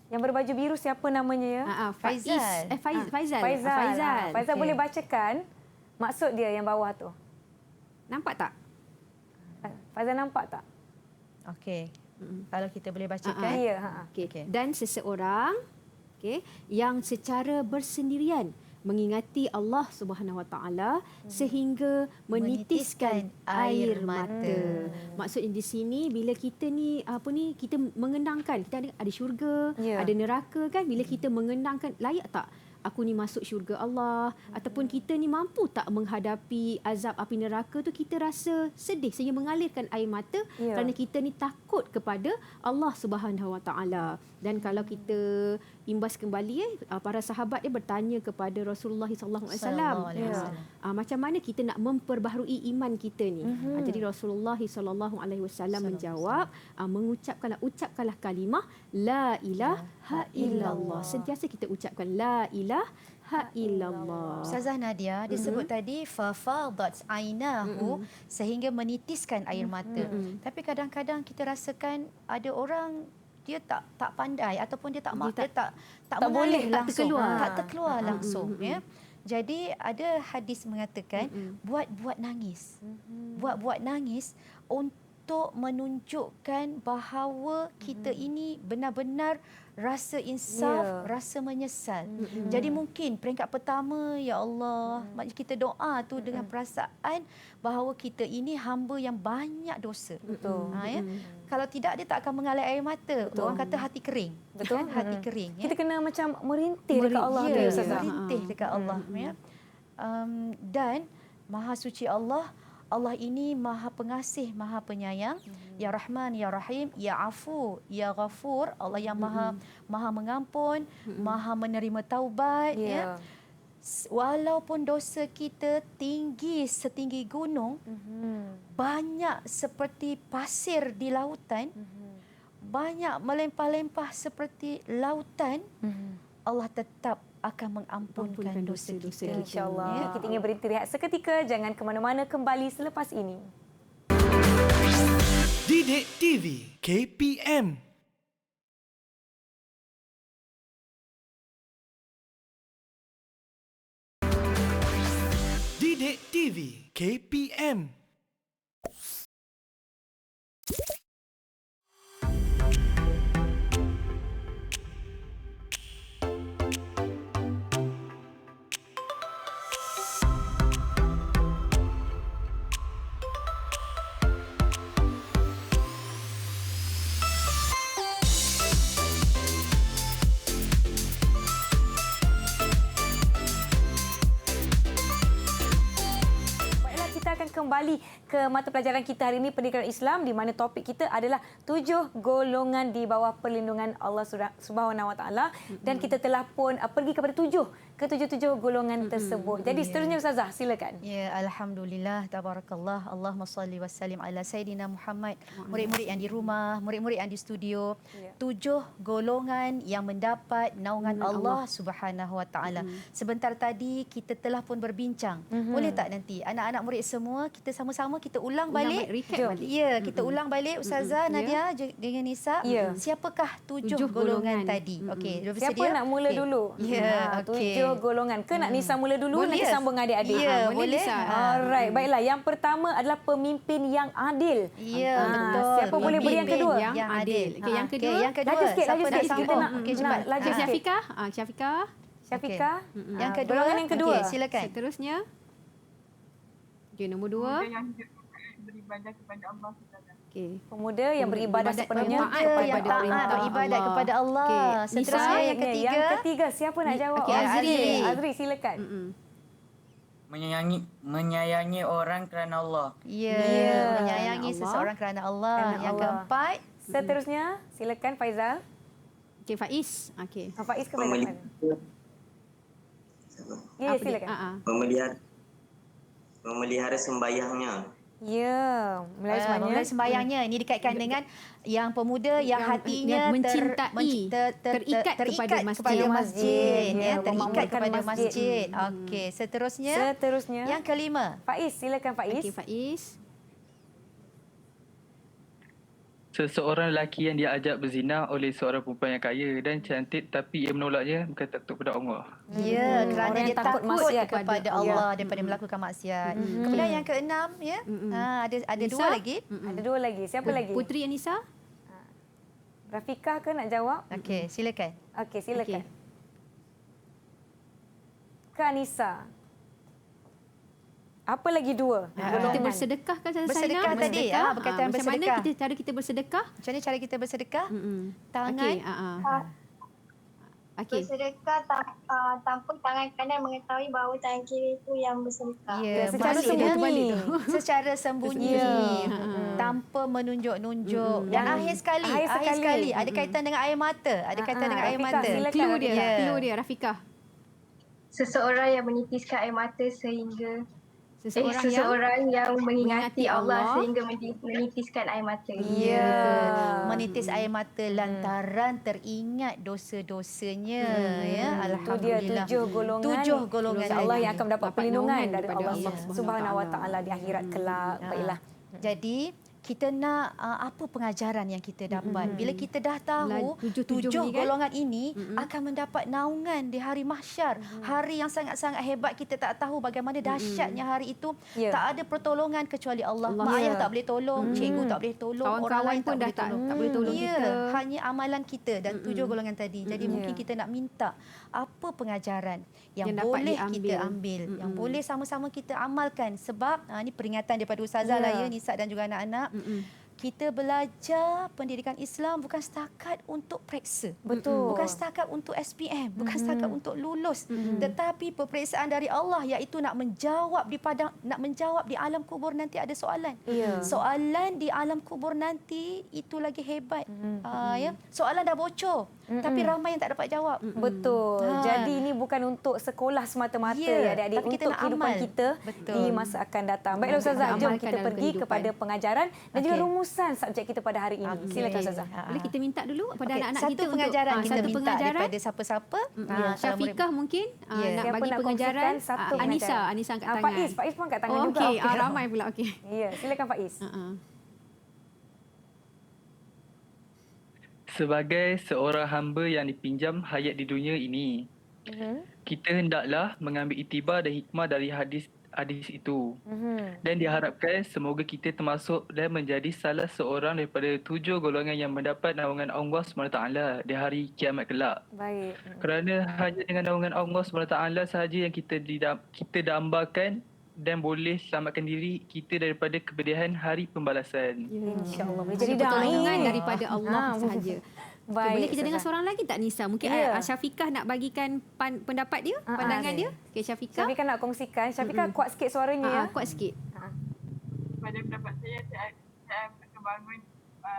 Yang berbaju biru siapa namanya ya? Faizal. Faizal. Faizal boleh bacakan maksud dia yang bawah tu. Nampak tak? Faizal nampak tak? Okey. Kalau kita boleh bacakan. Ya. Okay. Dan seseorang yang secara bersendirian mengingati Allah Subhanahu Wa Taala sehingga menitiskan air mata. Maksudnya di sini bila kita ni kita mengenangkan kita ada syurga, ada neraka kan, bila kita mengenangkan layak tak aku ni masuk syurga Allah ataupun kita ni mampu tak menghadapi azab api neraka tu, kita rasa sedih sehingga mengalirkan air mata kerana kita ni takut kepada Allah Subhanahu Wa Taala. Dan kalau kita imbas kembali para sahabat dia bertanya kepada Rasulullah sallallahu alaihi wasallam macam mana kita nak memperbaharui iman kita ni. Jadi Rasulullah sallallahu alaihi wasallam menjawab, ucapkanlah kalimah la ilaha illallah. Sentiasa kita ucapkan la ilaha illallah. Ustazah Nadia disebut tadi fafadat ainahu sehingga menitiskan air mata. Tapi kadang-kadang kita rasakan ada orang dia tak pandai ataupun dia tak boleh langsung, tak terkeluar langsung ya. Jadi ada hadis mengatakan buat nangis. Buat nangis untuk menunjukkan bahawa kita ini benar-benar rasa insaf, rasa menyesal. Jadi mungkin peringkat pertama, ya Allah, kita doa tu dengan perasaan bahawa kita ini hamba yang banyak dosa. Betul. Ya. Kalau tidak, dia tak akan mengalir air mata. Betul. Orang kata hati kering. Betul. Kan? Hati kering. Ya. Kita kena macam merintih dekat Allah. Merintih dekat Allah. Ya. Dan Maha Suci Allah, Allah ini Maha Pengasih, Maha Penyayang, Ya Rahman, Ya Rahim, Ya Afu, Ya Ghafur. Allah yang Maha mengampun, Maha menerima taubat. Ya. Walaupun dosa kita tinggi setinggi gunung, banyak seperti pasir di lautan, banyak melimpah-limpah seperti lautan, Allah tetap akan mengampunkan dosa-dosa kita. InsyaAllah. Kita ingin berhenti rehat seketika. Jangan ke mana-mana, kembali selepas ini. Didik TV KPM. Didik TV KPM. Kembali ke mata pelajaran kita hari ini, pendidikan Islam, di mana topik kita adalah 7 golongan di bawah perlindungan Allah Subhanahu Wa Taala, dan kita telah pun pergi kepada 7 golongan tersebut. Jadi seterusnya Ustazah, silakan. Ya, alhamdulillah, tabarakallah. Allahumma salli wa sallim ala sayidina Muhammad. Murid-murid yang di rumah, murid-murid yang di studio, 7 golongan yang mendapat naungan Allah Subhanahu Wa Taala. Sebentar tadi kita telah pun berbincang. Boleh tak nanti anak-anak murid semua kita sama-sama kita ulang balik. Ya, kita ulang balik Ustazah Nadia dengan Nisa. Siapakah 7 golongan tadi? Okey, siapa nak mula dulu? Ya, okey. golongan. Ke nak Nisa mula dulu, nanti sambung adik-adik. Ya, boleh, boleh. Nisa. Alright, baiklah. Yang pertama adalah pemimpin yang adil. Ya, betul. Siapa boleh beri yang kedua? Yang adil. Okey, yang kedua. Okey, yang kedua. Laju sikit, Siapa laju nak sikit. Kita sambung? nak, Okey, cepat. laju sikit. Syafiqah. Syafiqah. Syafiqah. Yang kedua. Golongan yang kedua. Okey, silakan. Seterusnya. Okey, nombor 2. Pemuda yang hidup beribadah kepada Allah Taala. Okey. Pemuda yang beribadah sepenuhnya taat Pemuda yang kepada taat perintah beribadat Allah. kepada Allah. Okey, Seterusnya Nisa. yang ketiga. Yang ketiga, siapa nak jawab? Okey, Azri. Azri, silakan. Menyayangi orang kerana Allah. Ya, Ya. menyayangi Allah. seseorang kerana Allah. Kerana Yang Allah. keempat, Seterusnya, silakan Faizal. Okey, Faiz. Okey. Faiz ke Faizal? Ya, silakan. Memelihara sembahyangnya. Ya, mulai semuanya. memelihara sembahyangnya. Ini dikaitkan dengan yang pemuda yang hatinya yang mencintai, terikat kepada masjid. masjid. Ya, Terikat memakmurkan kepada masjid. masjid. Okey, seterusnya. Seterusnya. Yang kelima. Faiz, silakan Faiz. Okey, Faiz. Seseorang lelaki yang diajak berzina oleh seorang perempuan yang kaya dan cantik tapi ia menolaknya bukan takut kepada Allah. Ya, kerana orang dia yang takut takut maksiat kepada kepada Allah daripada melakukan maksiat. Kemudian yang keenam, ya. Ada Nisa? dua lagi. Ada dua lagi. Siapa lagi? Putri Anissa. Rafiqah ke nak jawab? Okey, silakan. Okey, silakan. Okey. Kak Anissa. Apa lagi dua? Kita bersedekah kan Zainab? Bersedekah tadi. Berkaitan Macam mana bersedekah. cara kita bersedekah? Macam mana cara kita bersedekah? Tangan. Okey, Okey. Bersedekah tanpa tangan kanan mengetahui bahawa tangan kiri itu yang bersedekah. Ya, secara maksudnya sembunyi. secara sembunyi. Tanpa menunjuk-nunjuk. Dan akhir sekali. Ada kaitan dengan air mata. Ada kaitan dengan air Rafiqah, mata. silakan. Clue dia, Ya. clue dia Rafiqah. Seseorang yang menitiskan air mata sehingga Seseorang yang mengingati mengingati Allah Allah sehingga menitiskan air mata. Ya, menitis air mata lantaran teringat dosa-dosanya. Ya, Itu dia alhamdulillah. 7 golongan. 7 golongan Allah yang tadi. akan mendapat perlindungan dari daripada Allah Allah Subhanahu Wa Taala di akhirat kelak. Baiklah. Jadi kita nak apa pengajaran yang kita dapat. Bila kita dah tahu Tujuh tujuh ni kan? golongan ini akan mendapat naungan di hari mahsyar. Hari yang sangat-sangat hebat, kita tak tahu bagaimana dahsyatnya hari itu. Ya. Tak ada pertolongan kecuali Allah. Allah. Mak ayah Ya. tak boleh tolong, cikgu tak boleh tolong, orang Kawan-kawan lain pun tak dah boleh tolong. tak boleh tolong Ya, kita. hanya amalan kita dan 7 golongan tadi. Jadi mungkin Ya. kita nak minta apa pengajaran yang Yang dapat boleh diambil. kita ambil, yang boleh sama-sama kita amalkan. Sebab ini peringatan daripada Ustazah lah ya, Nisa dan juga anak-anak. Kita belajar pendidikan Islam bukan setakat untuk periksa. Betul. Bukan setakat untuk SPM, bukan setakat untuk lulus, tetapi peperiksaan dari Allah iaitu nak menjawab di alam kubur nanti ada soalan. Ya. Soalan di alam kubur nanti itu lagi hebat. Ya. Soalan dah bocor, tapi ramai yang tak dapat jawab. Betul. Jadi ini bukan untuk sekolah semata-mata Ya, ya adik-adik, tapi kita untuk nak kehidupan amal. kita Betul. di masa akan datang. Baiklah Ustazah, Kita jom amalkan kita dalam pergi kehidupan. kepada pengajaran dan juga Okey. rumusan subjek kita pada hari ini. Silakan Ustazah. Boleh kita minta dulu pada Okey, anak-anak satu kita pengajaran untuk kita satu minta pengajaran. daripada siapa-siapa. Syafiqah mungkin Ya. nak Siapa bagi nak pengajaran. kongsikan satu Anissa, pengajaran? Anissa angkat tangan. Faiz pun angkat tangan Oh, juga. okey, ramai pula. Okey. Ya, silakan Faiz. Sebagai seorang hamba yang dipinjam hayat di dunia ini, kita hendaklah mengambil iktibar dan hikmah dari hadis itu. Dan diharapkan semoga kita termasuk dan menjadi salah seorang daripada 7 golongan yang mendapat naungan Allah SWT di hari kiamat kelak. Baik. Kerana hanya dengan naungan Allah SWT sahaja yang kita dambakan dan boleh selamatkan diri kita daripada kepedihan hari pembalasan. InsyaAllah boleh Jadi jadi pertolongan da'i. daripada Allah sahaja. Baik, Boleh kita dengar Ustazah. seorang lagi tak Nisa? Mungkin Ya. Syafiqah nak bagikan pendapat dia, pandangan dia. Okey, Syafiqah. Syafiqah nak kongsikan. Syafiqah kuat sikit suaranya ya. Kuat sikit. Pada pendapat saya akan bangun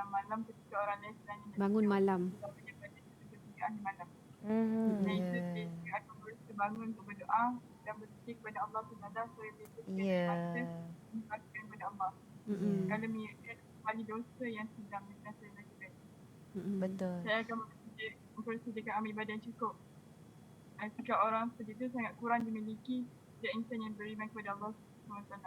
malam ketika orang lain sedang Bangun malam. ahli malam. Dan itu dia akan berusaha bangun untuk berdoa dan berzikir kepada Allah Taala supaya kita mengharapkan kepada Allah. Kerana mengingatkan kembali dosa yang sedang saya lakukan. Betul. Saya akan mempersiapkan amal ibadah yang cukup. Jika orang seperti itu sangat kurang dimiliki dia insan yang beriman kepada Allah SWT.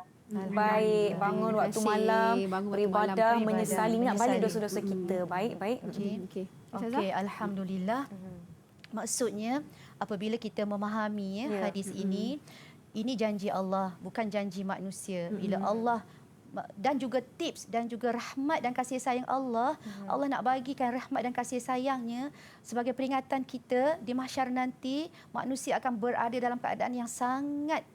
Baik, bangun waktu malam, beribadah, menyesali, ingat balik menyesali. dosa-dosa kita. Baik. Okey. Okey, alhamdulillah. Maksudnya apabila kita memahami hadis ini janji Allah, bukan janji manusia. Bila Allah dan juga tips dan juga rahmat dan kasih sayang Allah, Allah nak bagikan rahmat dan kasih sayangnya sebagai peringatan kita di mahsyar nanti manusia akan berada dalam keadaan yang sangat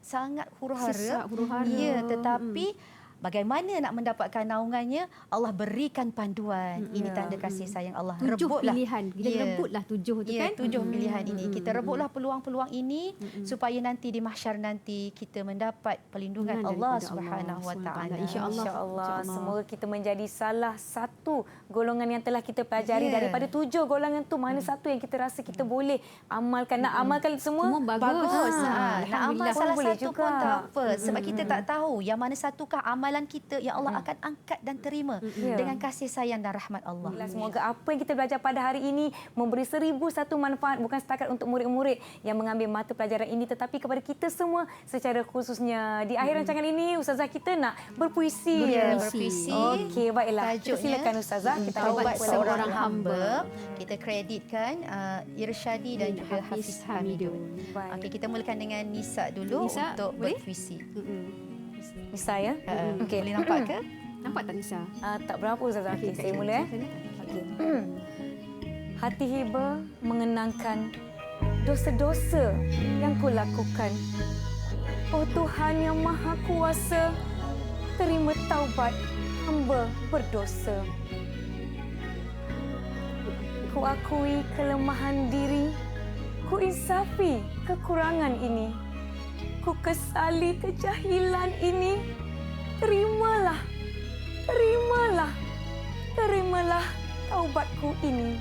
huru-hara. Sesak, huru-hara. Ya, tetapi bagaimana nak mendapatkan naungannya? Allah berikan panduan. Ini tanda kasih sayang Allah. 7 Rebutlah pilihan. Kita rebutlah 7 tu kan. 7 pilihan ini. Kita rebutlah peluang-peluang ini supaya nanti di mahsyar nanti kita mendapat perlindungan Allah Subhanahu Wa Taala. Insya-Allah. Semoga kita menjadi salah satu golongan yang telah kita pelajari daripada 7 golongan tu, mana satu yang kita rasa kita boleh amalkan. Nak amalkan semua bagus. Nak amal salah boleh satu juga. pun tak apa. Sebab kita tak tahu yang mana satukah amalan kita yang Allah akan angkat dan terima dengan kasih sayang dan rahmat Allah. Semoga apa yang kita belajar pada hari ini memberi 1001 manfaat, bukan setakat untuk murid-murid yang mengambil mata pelajaran ini, tetapi kepada kita semua secara khususnya. Di akhir rancangan ini, Ustazah kita nak berpuisi. Berpuisi. Okey, baiklah. Tajuknya, Silakan Ustazah. Kita Taubat Seorang Hamba. Kita kreditkan Irsyadi dan juga Hafiz Hamidun. Okey, kita mulakan dengan Nisa dulu untuk berpuisi. Nisa ya? Okey, boleh nampak ke? Nampak tak Nisa? Tak berapa Ustazah. Okey, saya mula Hati hiba mengenangkan dosa-dosa yang kulakukan. Oh Tuhan yang Maha Kuasa, terima taubat hamba berdosa. Ku akui kelemahan diri, ku insafi kekurangan ini. Ku kesali kejahilan ini. Terimalah, terimalah, terimalah taubatku ini.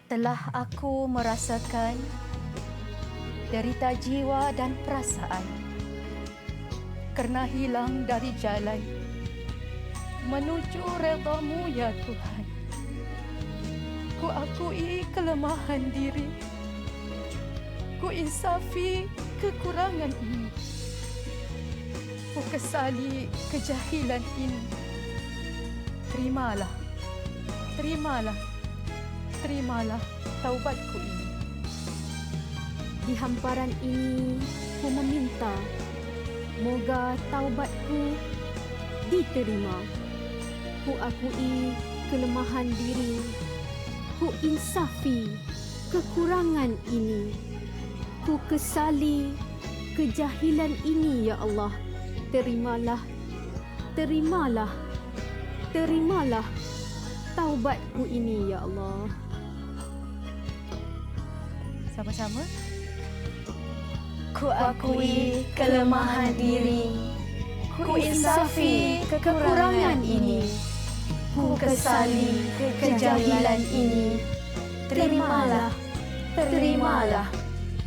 Telah aku merasakan derita jiwa dan perasaan kerana hilang dari jalan menuju redha-Mu ya Tuhan. Ku akui kelemahan diri, ku insafi kekurangan ini, ku kesali kejahilan ini. Terimalah, terimalah, terimalah taubatku ini. Di hamparan ini ku meminta, moga taubatku diterima. Ku akui kelemahan diri, ku insafi kekurangan ini. Ku kesali kejahilan ini ya Allah. Terimalah, terimalah, terimalah taubatku ini ya Allah. Sama-sama. Ku akui kelemahan diri, ku insafi kekurangan ini. Ku kesali kejahilan ini. Terimalah, terimalah,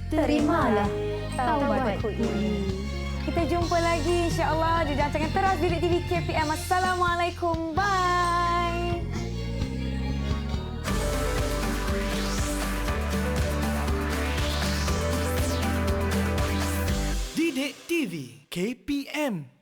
terimalah taubatku ini. Kita jumpa lagi insya-Allah di rancangan Teras Didik TV KPM. Assalamualaikum. Bye. Didik TV KPM